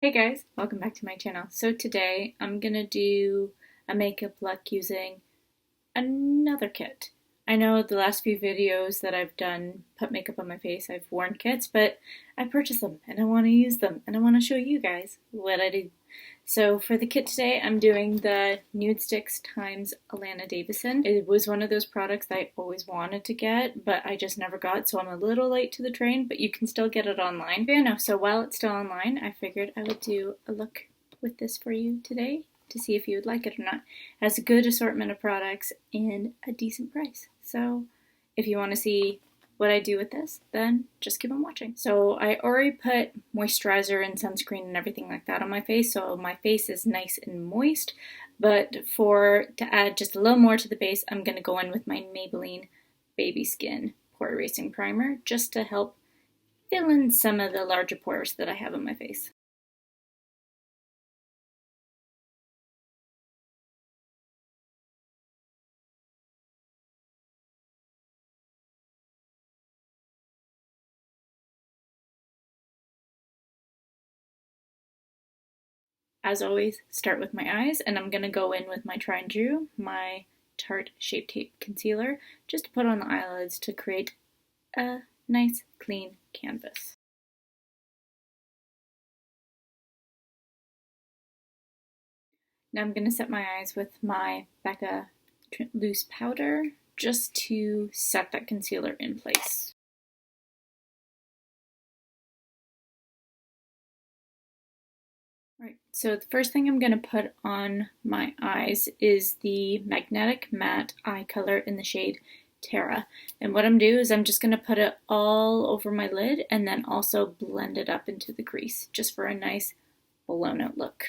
Hey guys, welcome back to my channel. So today I'm gonna do a makeup look using another kit. I know the last few videos that I've done put makeup on my face, I've worn kits, but I purchased them and I want to use them and I want to show you guys what I do. So for the kit today, I'm doing the Nudestix times Alana Davison. It was one of those products that I always wanted to get, but I just never got, so I'm a little late to the train, but you can still get it online. But yeah, no, so while it's still online, I figured I would do a look with this for you today to see if you would like it or not. It has a good assortment of products and a decent price. So if you want to see what I do with this, then just keep on watching. So I already put moisturizer and sunscreen and everything like that on my face, so my face is nice and moist. But to add just a little more to the base, I'm going to go in with my Maybelline Baby Skin Pore Erasing Primer just to help fill in some of the larger pores that I have on my face. As always, start with my eyes, and I'm going to go in with my Try and True, my Tarte Shape Tape Concealer, just to put on the eyelids to create a nice, clean canvas. Now I'm going to set my eyes with my Becca Loose Powder just to set that concealer in place. Alright, so the first thing I'm going to put on my eyes is the Magnetic Matte Eye Color in the shade Terra. And what I'm doing is I'm just going to put it all over my lid and then also blend it up into the crease just for a nice blown out look.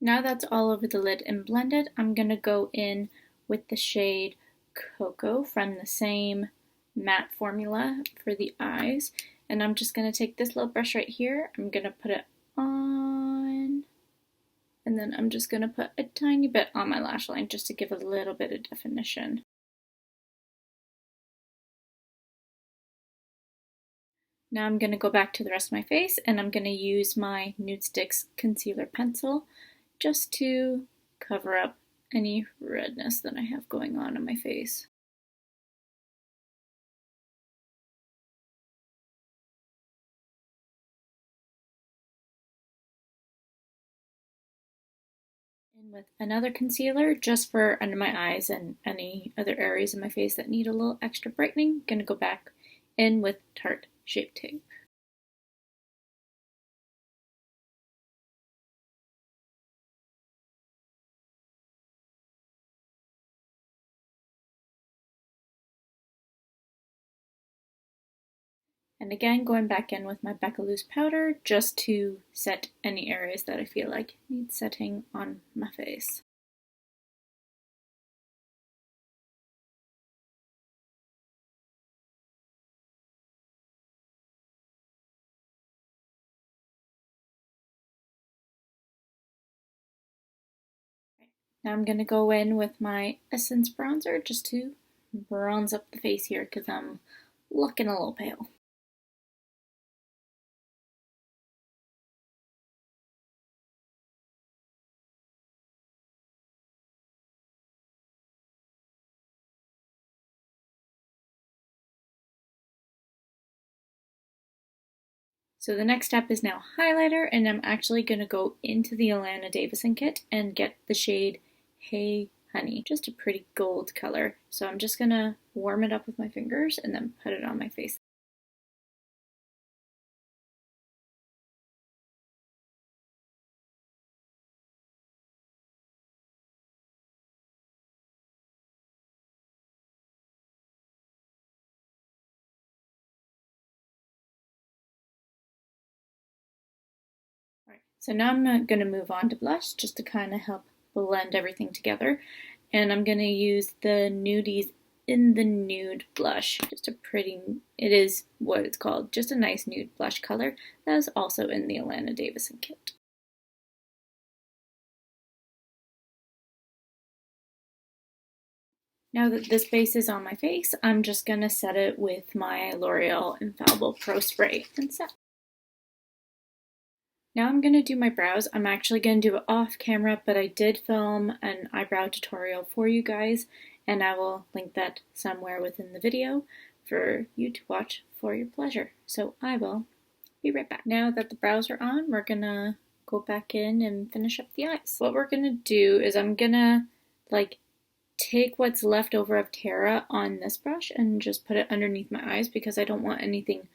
Now that's all over the lid and blended, I'm going to go in with the shade Cocoa from the same matte formula for the eyes. And I'm just going to take this little brush right here, I'm going to put it on, and then I'm just going to put a tiny bit on my lash line just to give a little bit of definition. Now I'm going to go back to the rest of my face and I'm going to use my Nudestix Concealer Pencil just to cover up any redness that I have going on in my face. In with another concealer just for under my eyes and any other areas of my face that need a little extra brightening. I'm going to go back in with Tarte Shape Tape. And again, going back in with my Becca Loose powder just to set any areas that I feel like need setting on my face. Now I'm going to go in with my Essence bronzer just to bronze up the face here because I'm looking a little pale. So the next step is now highlighter, and I'm actually going to go into the Alana Davison kit and get the shade Hey Honey, just a pretty gold color. So I'm just going to warm it up with my fingers and then put it on my face. Alright, so now I'm going to move on to blush just to kind of help blend everything together. And I'm going to use the Nudies in the Nude blush. Just a pretty, it is what it's called, just a nice nude blush color that is also in the Alana Davison kit. Now that this base is on my face, I'm just going to set it with my L'Oreal Infallible Pro Spray and set. Now I'm going to do my brows. I'm actually going to do it off camera, but I did film an eyebrow tutorial for you guys, and I will link that somewhere within the video for you to watch for your pleasure. So I will be right back. Now that the brows are on, we're going to go back in and finish up the eyes. What we're going to do is I'm going to take what's left over of Terra on this brush and just put it underneath my eyes because I don't want anything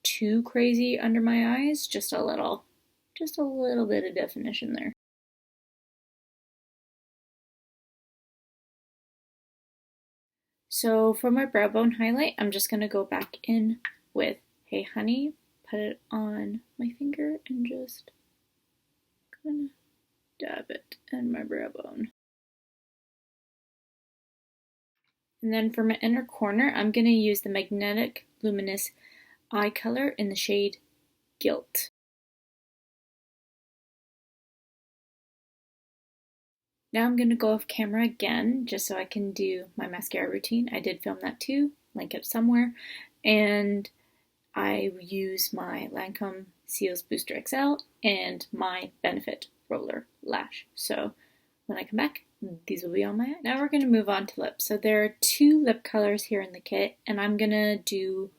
too crazy under my eyes, just a little bit of definition there. So for my brow bone highlight, I'm just going to go back in with Hey Honey, put it on my finger and just kind of dab it in my brow bone. And then for my inner corner, I'm going to use the Magnetic Luminous Eye Color in the shade Guilt. Now I'm going to go off camera again, just so I can do my mascara routine. I did film that too, link it somewhere. And I use my Lancome Cils Booster XL and my Benefit Roller Lash. So when I come back, these will be on my eye. Now we're going to move on to lips. So there are 2 lip colors here in the kit, and I'm going to do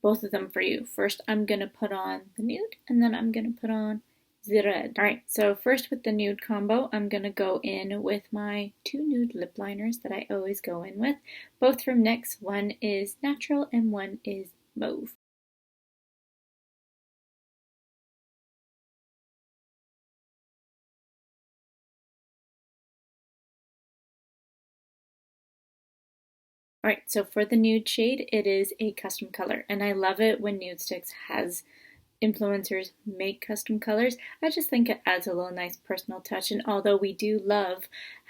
both of them for you. First, I'm going to put on the nude, and then I'm going to put on the red. Alright, so first with the nude combo, I'm going to go in with my 2 nude lip liners that I always go in with, both from NYX. One is natural and one is mauve. Alright, so for the nude shade, it is a custom color, and I love it when Nudestix has influencers make custom colors. I just think it adds a little nice personal touch, and although we do love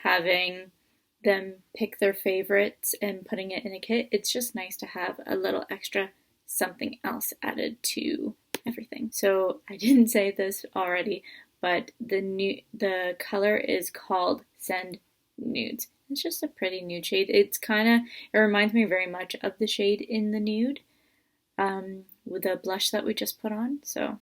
having them pick their favorites and putting it in a kit, it's just nice to have a little extra something else added to everything. So I didn't say this already, but the color is called Send Nudes. It's just a pretty nude shade. It reminds me very much of the shade in the nude with the blush that we just put on. So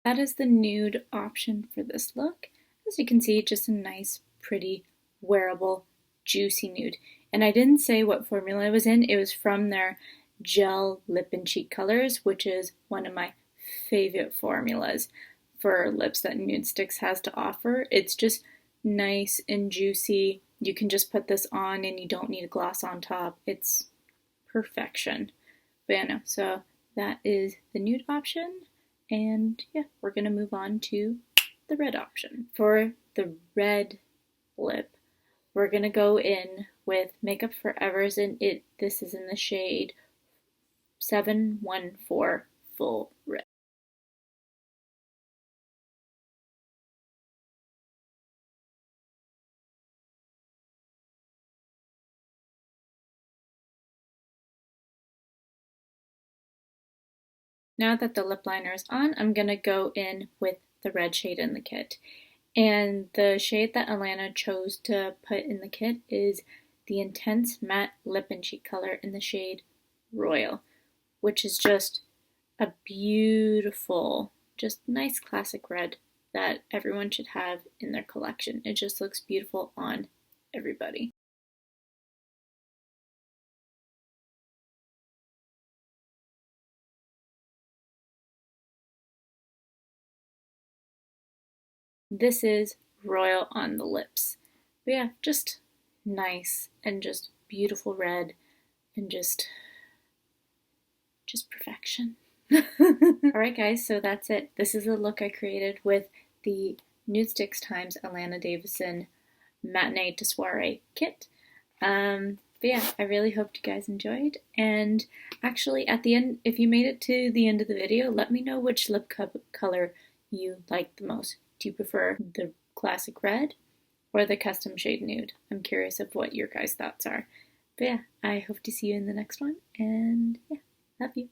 that is the nude option for this look. As you can see, just a nice, pretty, wearable, juicy nude. And I didn't say what formula it was in. It was from their Gel Lip and Cheek Colors, which is one of my favorite formulas for lips that Nudestix has to offer. It's just nice and juicy. You can just put this on and you don't need a gloss on top. It's perfection. But yeah, no, so that is the nude option. And yeah, we're going to move on to the red option. For the red lip, we're going to go in with Makeup Forever's, and this is in the shade 714 Full Red. Now that the lip liner is on, I'm going to go in with the red shade in the kit. And the shade that Alana chose to put in the kit is the Intense Matte Lip and Cheek color in the shade Royal, which is just a beautiful, just nice classic red that everyone should have in their collection. It just looks beautiful on everybody. This is Royal on the lips. But yeah, just nice and just beautiful red and just perfection. Alright guys, so that's it. This is the look I created with the Nudestix times Alana Davidson Matinee to Soiree kit. But yeah, I really hope you guys enjoyed. And actually, at the end, if you made it to the end of the video, let me know which lip color you like the most. Do you prefer the classic red or the custom shade nude? I'm curious of what your guys' thoughts are. But yeah, I hope to see you in the next one, and yeah, love you.